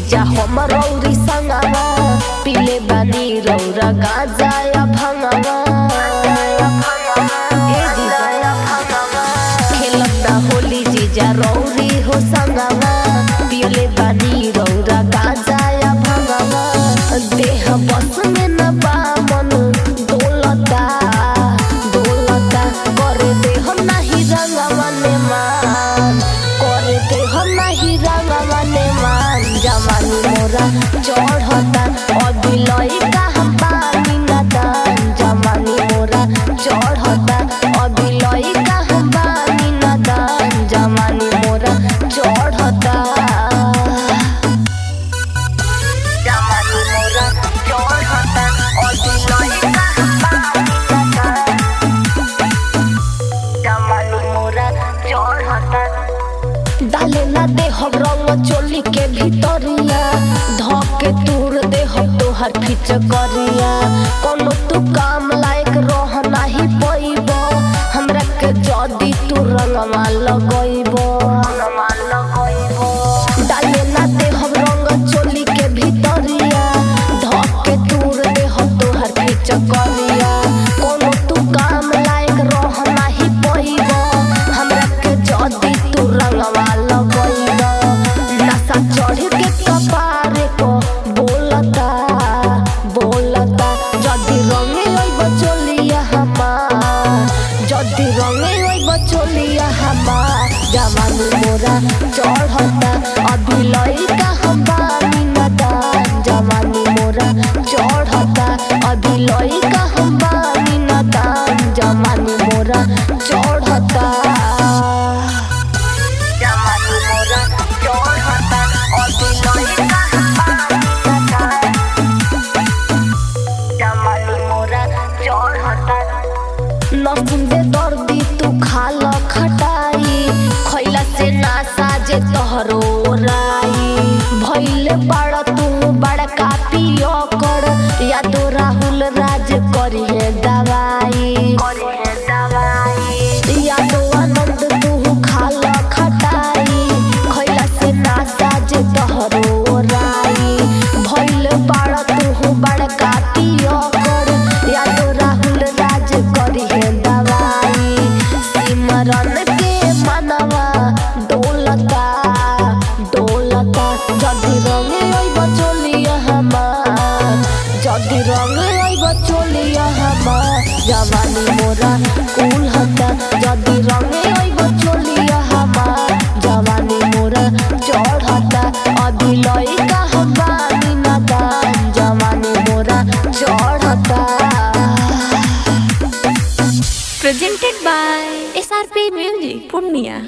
जीजा हम रौरी संगवा पीले बानी रौरा गाजा या भंगवा ए जीजा खेलता होली जीजा रौरी हो संगवा पीले बानी रौरा गाजा या भंगवा देह बस में न बा मन डोलता डोलता करे देह नाही रंगवा ने मान करे देह नाही रंगवा ने मान जवानी मोरा चढ़ता अभी लइका हम पानी न दान जवानी मोरा चढ़ता अभी लइका हम पानी न दान जवानी मोरा चढ़ता जवानी मोरा चढ़ता अभी लइका हम पानी न दान जवानी मोरा चढ़ता डाले ना देह रंग चोली के भीतरिया धके तूर देह तोहर खिच करिया कोनो तू काम लायक रह नाही पइब हमरा के जदी तू रंगवा लगइब डाले ना देह रंग चोली के भीतरिया धके तूर देह तोहर खिच करिया कोनो तू काम लायक रह नाही पइब हमरा के जदी तू रंगवा चढ़ के कपारे को बोलता बोलता जदी रंगे ओइ बचोलिया हमार जदी रंगे ओइ बचोलिया हमार जवानी मोरा चढ़ता अभी लइका हम बानी न दान जवानी मोरा चढ़ता अभी लइका हम बानी न दान जवानी मोरा चढ़ता नसीम दे दर्दी तू खाल खटाई खैला से ना साजे तोहरो राई भइले बड़ा तू बड़ा कापी ओकर या तो राहुल राज करी है दवाई या तो आनंद तू खाल खटाई खैला से ना साजे तोहरो राई भइले बड़ा तू बड़ा कापी ओकर या तो राहुल राज करी है दवाई सिमरन के मनवा डोलता डोलता जदी रंगे ओइ बचोलिया हमार जदी रंगे ओइ बचोलिया हमार जवानी मोरा कुल हता जदी रंगे ओइ बचोलिया हमार जवानी मोरा चढ़ता अभी लइका हम बानी न दान जवानी मोरा चढ़ता Presented by SRP Music, Purnia.